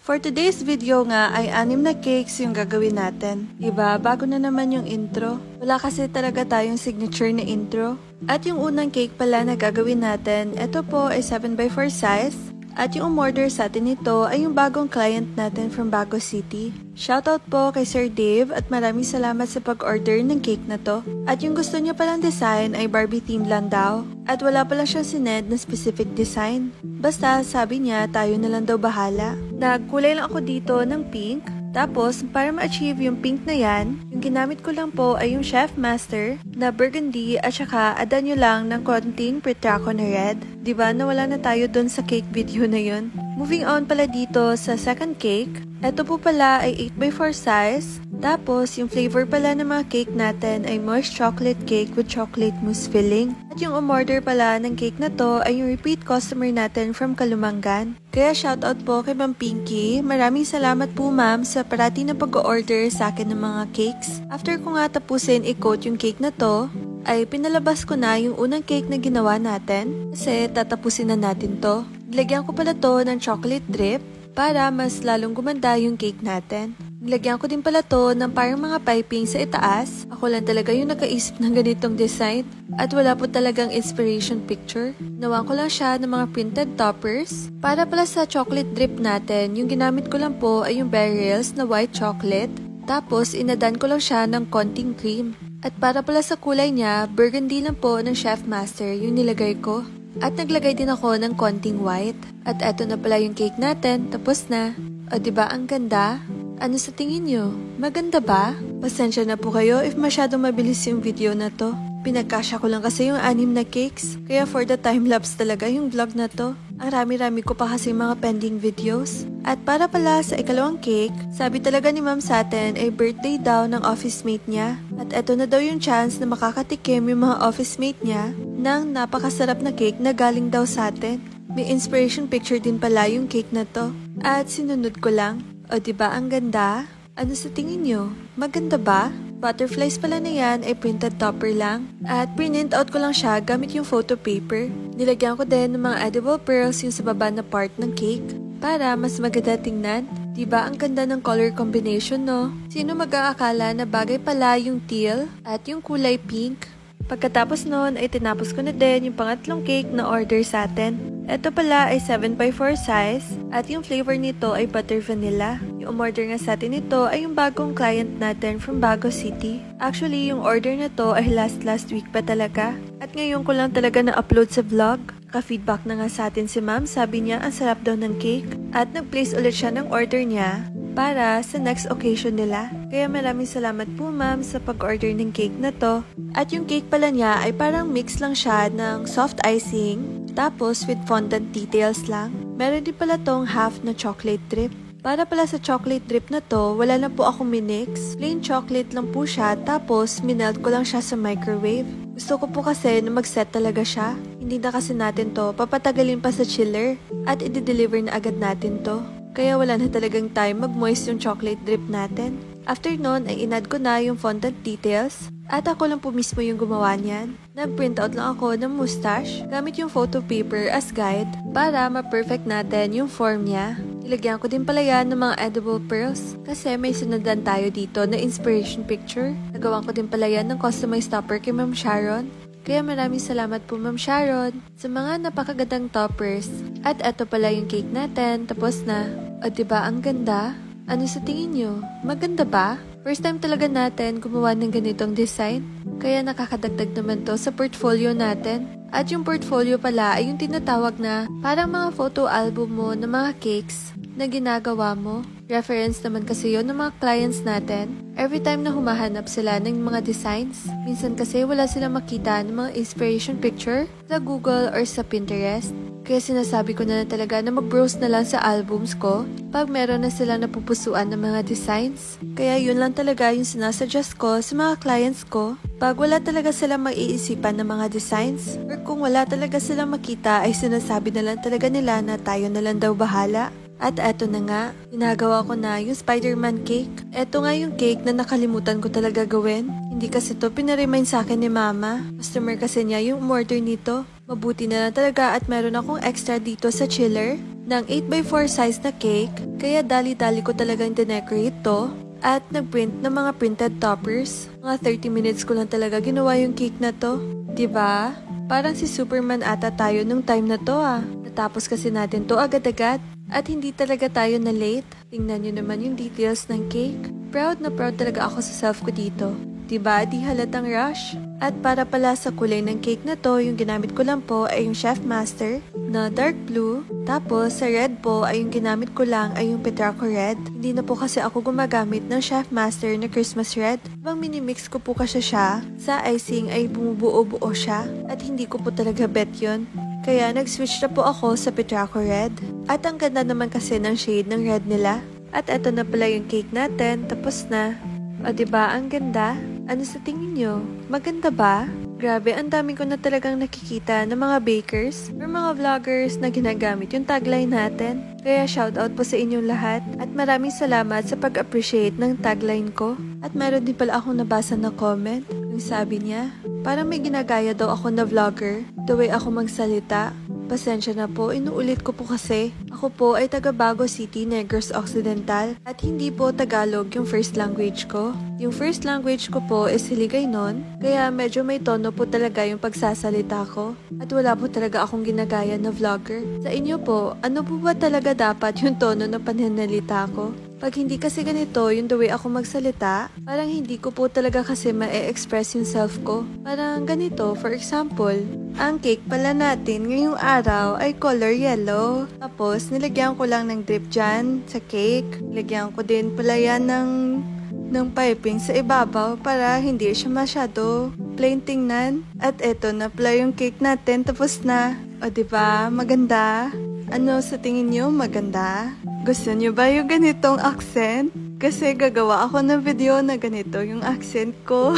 For today's video nga ay 6 na cakes yung gagawin natin. Diba? Bago na naman yung intro. Wala kasi talaga tayong signature na intro. At yung unang cake pala na gagawin natin, ito po ay 7x4 size. At yung umorder sa atin nito ay yung bagong client natin from Bago City. Shoutout po kay Sir Dave at maraming salamat sa pag-order ng cake na to. At yung gusto niya palang design ay Barbie theme lang daw. At wala pala siyang sinend na specific design. Basta sabi niya tayo na lang daw bahala. Nagkulay lang ako dito ng pink. Tapos, para ma-achieve yung pink na yan, yung ginamit ko lang po ay yung Chef Master na burgundy at saka adan nyo lang ng konting Petraco na red. Diba nawala na tayo dun sa cake video na yun? Moving on pala dito sa second cake, ito po pala ay 8x4 size. Tapos, yung flavor pala ng mga cake natin ay moist chocolate cake with chocolate mousse filling. At yung umorder pala ng cake na to ay yung repeat customer natin from Kalumangan. Kaya shoutout po kay Ma'am Pinky. Maraming salamat po ma'am sa parati na pag-order sa akin ng mga cakes. After ko nga tapusin i-coat yung cake na to, ay pinalabas ko na yung unang cake na ginawa natin kasi tatapusin na natin to. Nilagyan ko pala to ng chocolate drip para mas lalong gumanda yung cake natin. Nilagyan ko din pala to ng parang mga piping sa itaas. Ako lang talaga yung nakaisip ng ganitong design. At wala po talagang inspiration picture. Nawan ko lang siya ng mga printed toppers. Para pala sa chocolate drip natin, yung ginamit ko lang po ay yung berries na white chocolate. Tapos inadan ko lang siya ng konting cream. At para pala sa kulay niya, burgundy lang po ng Chef Master yung nilagay ko. At naglagay din ako ng konting white. At eto na pala yung cake natin, tapos na. O diba ang ganda? Ano sa tingin nyo? Maganda ba? Pasensya na po kayo if masyadong mabilis yung video na to. Pinagkasya ko lang kasi yung 6 na cakes. Kaya for the time-lapse talaga yung vlog na to. Ang rami-rami ko pa kasi mga pending videos. At para pala sa ikalawang cake, sabi talaga ni ma'am sa atin ay birthday daw ng office mate niya. At eto na daw yung chance na makakatikim yung mga office mate niya ng napakasarap na cake na galing daw sa atin. May inspiration picture din pala yung cake na to. At sinunod ko lang. O diba ang ganda? Ano sa tingin nyo? Maganda ba? Butterflies pala na yan ay printed topper lang. At print out ko lang siya gamit yung photo paper. Nilagyan ko din ng mga edible pearls yung sa baba na part ng cake para mas maganda tingnan. Diba ang ganda ng color combination no? Sino mag-aakala na bagay pala yung teal at yung kulay pink? Pagkatapos noon ay tinapos ko na din yung pangatlong cake na order sa atin. Ito pala ay 7x4 size at yung flavor nito ay butter vanilla. Yung umorder nga sa atin nito ay yung bagong client natin from Bago City. Actually, yung order na to ay last week pa talaga. At ngayon ko lang talaga na-upload sa vlog. Ka-feedback na nga sa atin si ma'am, sabi niya ang sarap daw ng cake. At nag-place ulit siya ng order niya para sa next occasion nila. Kaya maraming salamat po ma'am sa pag-order ng cake na to. At yung cake pala niya ay parang mix lang siya ng soft icing tapos with fondant details lang. Meron din pala tong half na chocolate drip. Para pala sa chocolate drip na to, wala na po akong minix. Plain chocolate lang po siya tapos minelt ko lang siya sa microwave. Gusto ko po kasi na mag-set talaga siya. Hindi na kasi natin to papatagalin pa sa chiller at i-deliver na agad natin to. Kaya wala na talagang time mag-moist yung chocolate drip natin. After nun ay inad ko na yung fondant details at ako lang po mismo yung gumawa niyan. Nag-print out lang ako ng mustache gamit yung photo paper as guide para ma-perfect natin yung form niya. Ilagyan ko din pala yan ng mga edible pearls kasi may sunoddan tayo dito na inspiration picture. Nagawan ko din pala yan ng customized topper kay Ma'am Sharon. Kaya maraming salamat po Ma'am Sharon sa mga napakagandang toppers. At eto pala yung cake natin, tapos na. O diba ang ganda? Ano sa tingin nyo? Maganda ba? First time talaga natin gumawa ng ganitong design. Kaya nakakadagdag naman to sa portfolio natin. At yung portfolio pala ay yung tinatawag na parang mga photo album mo ng mga cakes na ginagawa mo. Reference naman kasi yon ng mga clients natin. Every time na humahanap sila ng mga designs, minsan kasi wala silang makita ng mga inspiration picture sa Google or sa Pinterest. Kaya sinasabi ko na talaga na mag-browse na lang sa albums ko pag meron na silang napupusuan ng mga designs. Kaya yun lang talaga yung sinasuggest ko sa mga clients ko pag wala talaga silang maiisipan ng mga designs or kung wala talaga silang makita ay sinasabi na lang talaga nila na tayo na lang daw bahala. At eto na nga, ginagawa ko na yung Spider-Man cake. Eto nga yung cake na nakalimutan ko talaga gawin. Hindi kasi to pinaremind sa akin ni mama. Customer kasi niya yung order nito. Mabuti na lang talaga at meron akong extra dito sa chiller ng 8x4 size na cake. Kaya dali-dali ko talagang dinecorate to. At nagprint ng mga printed toppers. Mga 30 minutes ko lang talaga ginawa yung cake na to. 'Di ba? Parang si Superman ata tayo nung time na to ah. Natapos kasi natin to agad-agad. At hindi talaga tayo na late. Tingnan nyo naman yung details ng cake. Proud na proud talaga ako sa self ko dito. 'Di ba? Di halatang rush. At para pala sa kulay ng cake na to, yung ginamit ko lang po ay yung Chef Master na dark blue. Tapos sa red po ay yung ginamit ko lang ay yung Petraco red. Hindi na po kasi ako gumagamit ng Chef Master na Christmas red. Bang minimix ko po kasi siya, sa icing ay bumubuo-buo siya. At hindi ko po talaga bet yun. Kaya nag-switch na po ako sa Petraco red. At ang ganda naman kasi ng shade ng red nila. At eto na pala yung cake natin, tapos na. O diba, ang ganda? Ano sa tingin nyo? Maganda ba? Grabe, ang dami ko na talagang nakikita ng mga bakers or mga vloggers na ginagamit yung tagline natin. Kaya shoutout po sa inyong lahat at maraming salamat sa pag-appreciate ng tagline ko. At meron din pala akong nabasa na comment. Yung sabi niya, parang may ginagaya daw ako na vlogger, the way ako magsalita. Pasensya na po, inuulit ko po kasi. Ako po ay taga Bago City, Negros Occidental at hindi po Tagalog yung first language ko. Yung first language ko po is Hiligaynon, kaya medyo may tono po talaga yung pagsasalita ko. At wala po talaga akong ginagaya na vlogger. Sa inyo po, ano po ba talaga dapat yung tono ng pananalita ko? Pag hindi kasi ganito yung the way ako magsalita, parang hindi ko po talaga kasi ma-express yung self ko. Parang ganito, for example, ang cake pala natin ngayong araw ay color yellow. Tapos nilagyan ko lang ng drip dyan sa cake. Nilagyan ko din pala yan ng piping sa ibabaw para hindi siya masyado plain tingnan. At eto na pala yung cake natin, tapos na. O diba, maganda? Ano sa tingin nyo, maganda? Gusto nyo ba yung ganitong accent? Kasi gagawa ako ng video na ganito yung accent ko.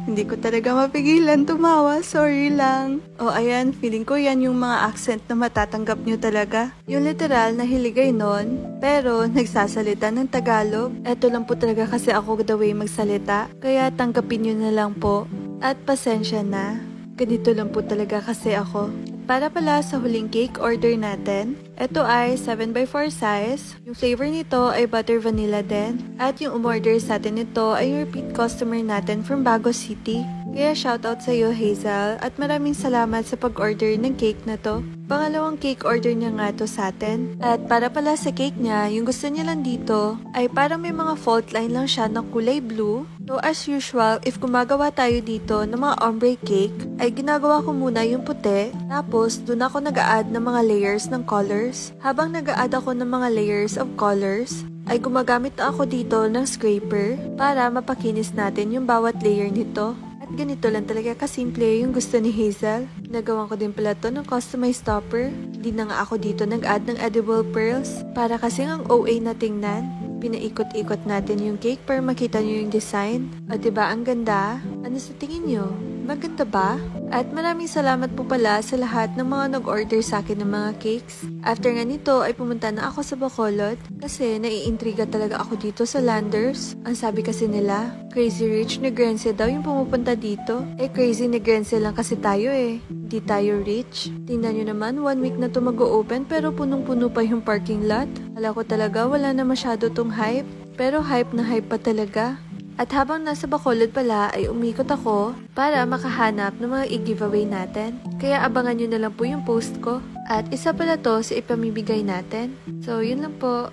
Hindi ko talaga mapigilan tumawa, sorry lang. O ayan, feeling ko yan yung mga accent na matatanggap nyo talaga. Yung literal na Hiligaynon, pero nagsasalita ng Tagalog. Eto lang po talaga kasi ako the way magsalita, kaya tanggapin nyo na lang po. At pasensya na, ganito lang po talaga kasi ako. Para pala sa huling cake order natin, ito ay 7x4 size. Yung flavor nito ay butter vanilla din. At yung umorder sa atin nito ay repeat customer natin from Bago City. Kaya shoutout sa iyo Hazel at maraming salamat sa pag-order ng cake na to. Pangalawang cake order niya nga to sa atin. At para pala sa cake niya, yung gusto niya lang dito ay parang may mga fault line lang siya na kulay blue. So as usual, if gumagawa tayo dito ng mga ombre cake, ay ginagawa ko muna yung puti. Tapos dun ako nag-a-add ng mga layers ng colors. Habang nag-a-add ako ng mga layers of colors, ay gumagamit ako dito ng scraper para mapakinis natin yung bawat layer nito. At ganito lang talaga kasimple yung gusto ni Hazel. Nagawa ko din pala to ng customized topper. Hindi na nga ako dito nag-add ng edible pearls. Para kasing ang OA na tingnan. Pinaikot-ikot natin yung cake para makita nyo yung design. At diba ang ganda? Ano sa tingin nyo? Maganda ba? At maraming salamat po pala sa lahat ng mga nag-order sa akin ng mga cakes. After nga nito ay pumunta na ako sa Bacolod kasi naiintriga talaga ako dito sa Landers. Ang sabi kasi nila, Crazy Rich Negrense daw yung pumupunta dito. Eh Crazy Negrense lang kasi tayo eh. Di tayo rich. Tingnan nyo naman, 1 week na to mag-o-open pero punong-puno pa yung parking lot. Hala ko talaga wala na masyado tong hype. Pero hype na hype pa talaga. At habang nasa Bacolod pala ay umikot ako para makahanap ng mga i-giveaway natin. Kaya abangan nyo na lang po yung post ko. At isa pala to sa ipamibigay natin. So yun lang po.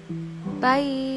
Bye!